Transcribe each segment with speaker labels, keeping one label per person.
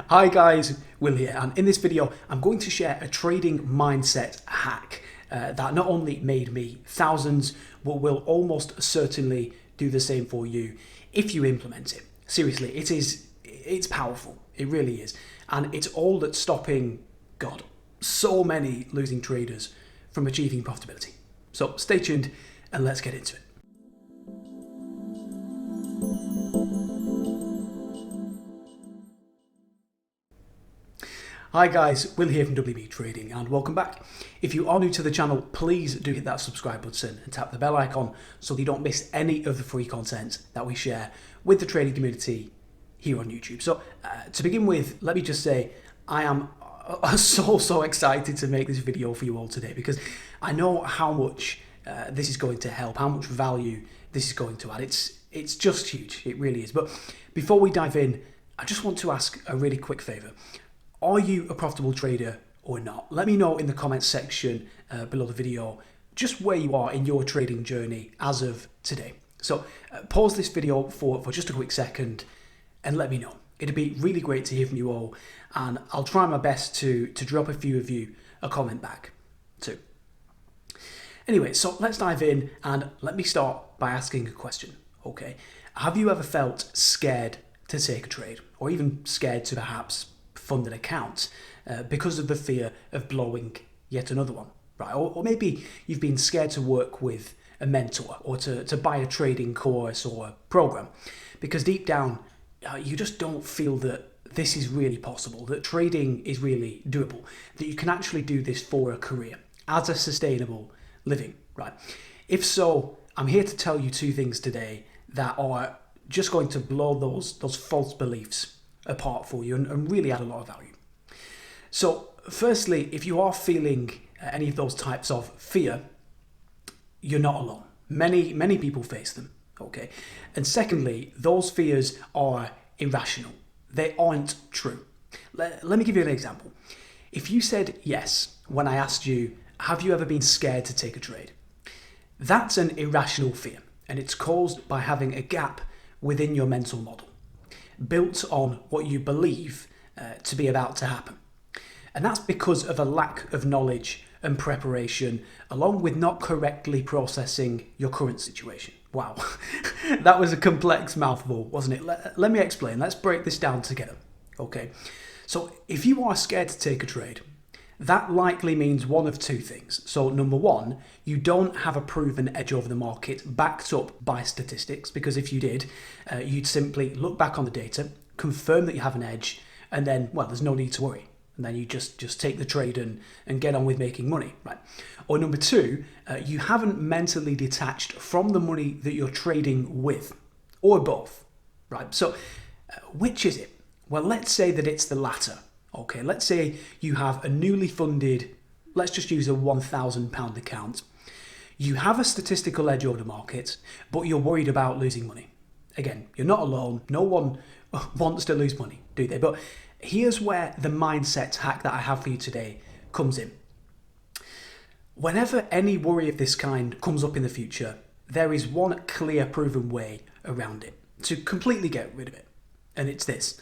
Speaker 1: Hi guys, Will here, and in this video I'm going to share a trading mindset hack that not only made me thousands, but will almost certainly do the same for you if you implement it. Seriously, it's powerful, it really is, and it's all that's stopping, God, so many losing traders from achieving profitability. So stay tuned and let's get into it. Hi guys, Will here from WB Trading and welcome back. If you are new to the channel, please do hit that subscribe button and tap the bell icon so that you don't miss any of the free content that we share with the trading community here on YouTube. So to begin with, let me just say I am so excited to make this video for you all today because I know how much this is going to help, how much value this is going to add. It's just huge, it really is. But before we dive in, I just want to ask a really quick favor. Are you a profitable trader or not? Let me know in the comments section below the video just where you are in your trading journey as of today. So pause this video for just a quick second and let me know. It'd be really great to hear from you all, and I'll try my best to drop a few of you a comment back too. Anyway, so let's dive in and let me start by asking a question, okay? Have you ever felt scared to take a trade, or even scared to perhaps fund an account because of the fear of blowing yet another one, right? Or maybe you've been scared to work with a mentor or to buy a trading course or a program because deep down you just don't feel that this is really possible, that trading is really doable, that you can actually do this for a career as a sustainable living, right? If so, I'm here to tell you two things today that are just going to blow those false beliefs apart for you and really add a lot of value. So firstly, if you are feeling any of those types of fear, you're not alone. Many people face them, okay? And secondly, those fears are irrational. They aren't true. Let me give you an example. If you said yes when I asked you, have you ever been scared to take a trade? That's an irrational fear, and it's caused by having a gap within your mental model, built on what you believe to be about to happen. And that's because of a lack of knowledge and preparation, along with not correctly processing your current situation. Wow, that was a complex mouthful, wasn't it? Let me explain. Let's break this down together. Okay, so if you are scared to take a trade, that likely means one of two things. So number one, you don't have a proven edge over the market backed up by statistics, because if you did, you'd simply look back on the data, confirm that you have an edge, and then, well, there's no need to worry. And then you just take the trade and get on with making money, right? Or number two, you haven't mentally detached from the money that you're trading with, or both, right? So which is it? Well, let's say that it's the latter. Okay, let's say you have a newly funded, let's just use a £1,000 account. You have a statistical edge over the market, but you're worried about losing money. Again, you're not alone. No one wants to lose money, do they? But here's where the mindset hack that I have for you today comes in. Whenever any worry of this kind comes up in the future, there is one clear, proven way around it to completely get rid of it. And it's this.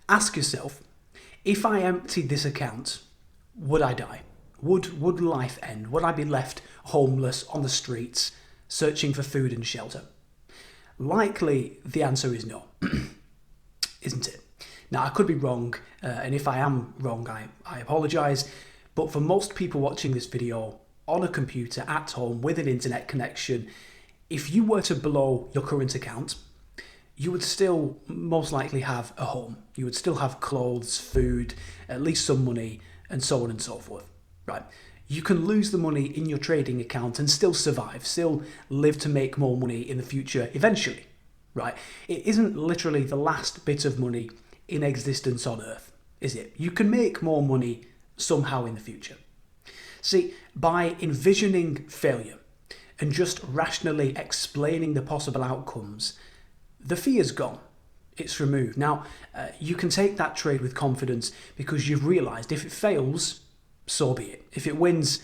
Speaker 1: Ask yourself, if I emptied this account, would I die? Would life end? Would I be left homeless on the streets, searching for food and shelter? Likely, the answer is no, isn't it? Now, I could be wrong, and if I am wrong, I apologise, but for most people watching this video on a computer at home with an internet connection, if you were to blow your current account, you would still most likely have a home. You would still have clothes, food, at least some money, and so on and so forth, right? You can lose the money in your trading account and still survive, still live to make more money in the future eventually, right? It isn't literally the last bit of money in existence on earth, is it? You can make more money somehow in the future. See, by envisioning failure and just rationally explaining the possible outcomes, the fear's gone. It's removed. Now, you can take that trade with confidence because you've realised if it fails, so be it. If it wins,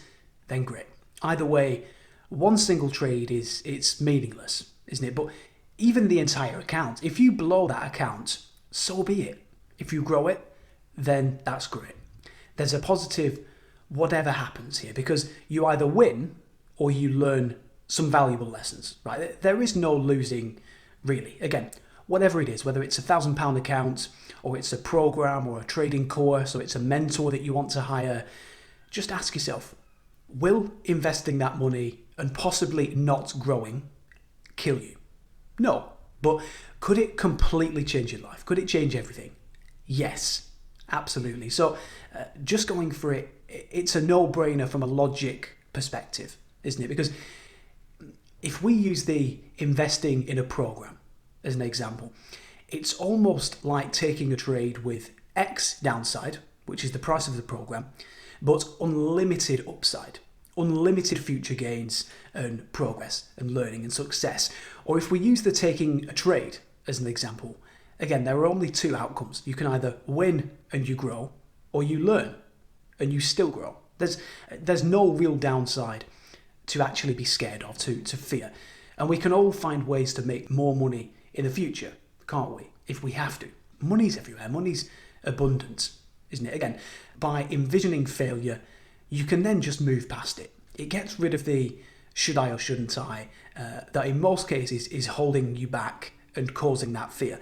Speaker 1: then great. Either way, one single trade it's meaningless, isn't it? But even the entire account, if you blow that account, so be it. If you grow it, then that's great. There's a positive whatever happens here, because you either win or you learn some valuable lessons, right? There is no losing, really. Again, whatever it is, whether it's £1,000 account or it's a program or a trading course or it's a mentor that you want to hire, just ask yourself, will investing that money and possibly not growing kill you? No. But could it completely change your life? Could it change everything? Yes, absolutely. So just going for it, it's a no-brainer from a logic perspective, isn't it? Because if we use the investing in a program as an example, it's almost like taking a trade with X downside, which is the price of the program, but unlimited upside, unlimited future gains and progress and learning and success. Or if we use the taking a trade as an example, again, there are only two outcomes. You can either win and you grow, or you learn and you still grow. There's no real downside to actually be scared of, to fear. And we can all find ways to make more money in the future, can't we? If we have to. Money's everywhere. Money's abundant, isn't it? Again, by envisioning failure, you can then just move past it. It gets rid of the should I or shouldn't I, that in most cases is holding you back and causing that fear.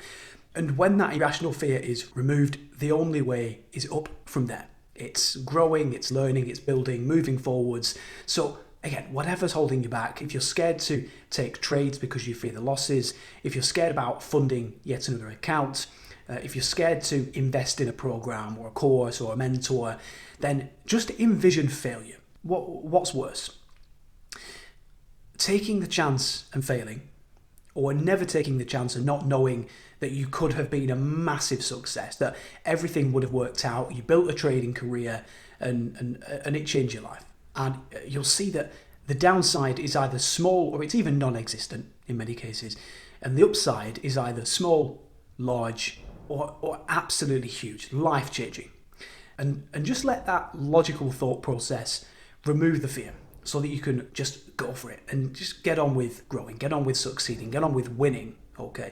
Speaker 1: And when that irrational fear is removed, the only way is up from there. It's growing, it's learning, it's building, moving forwards. So again, whatever's holding you back, if you're scared to take trades because you fear the losses, if you're scared about funding yet another account, if you're scared to invest in a program or a course or a mentor, then just envision failure. What's worse? Taking the chance and failing, or never taking the chance and not knowing that you could have been a massive success, that everything would have worked out, you built a trading career and it changed your life. And you'll see that the downside is either small or it's even non-existent in many cases. And the upside is either small, large, or absolutely huge, life-changing. And just let that logical thought process remove the fear so that you can just go for it and just get on with growing, get on with succeeding, get on with winning, okay?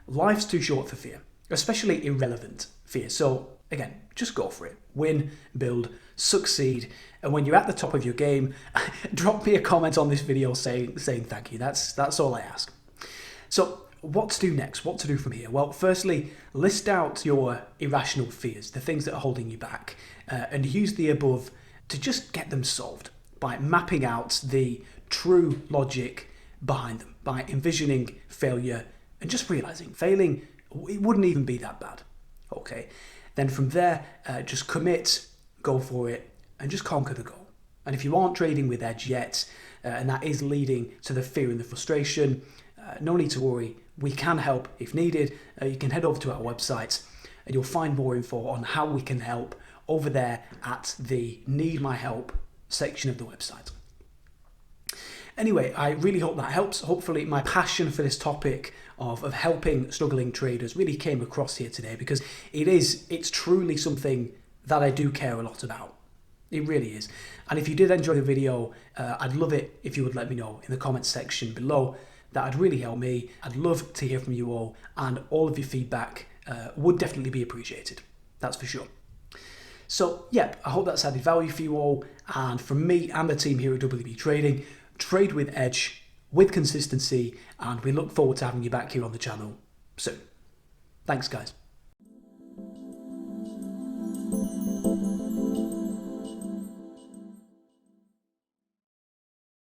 Speaker 1: Life's too short for fear, especially irrelevant fear. So again, just go for it. Win, build, succeed. And when you're at the top of your game, drop me a comment on this video saying thank you. That's all I ask. So what to do next? What to do from here? Well, firstly, list out your irrational fears, the things that are holding you back, and use the above to just get them solved by mapping out the true logic behind them, by envisioning failure and just realizing failing, it wouldn't even be that bad. Okay. Then from there, just commit, go for it, and just conquer the goal. And if you aren't trading with Hedge yet, and that is leading to the fear and the frustration, no need to worry. We can help if needed. You can head over to our website and you'll find more info on how we can help over there at the Need My Help section of the website. Anyway, I really hope that helps. Hopefully my passion for this topic of helping struggling traders really came across here today, because it's truly something that I do care a lot about. It really is. And if you did enjoy the video, I'd love it if you would let me know in the comments section below. That would really help me. I'd love to hear from you all, and all of your feedback would definitely be appreciated. That's for sure. So yeah, I hope that's added value for you all. And from me and the team here at WB Trading, trade with Hedge, with consistency, and we look forward to having you back here on the channel soon. Thanks, guys.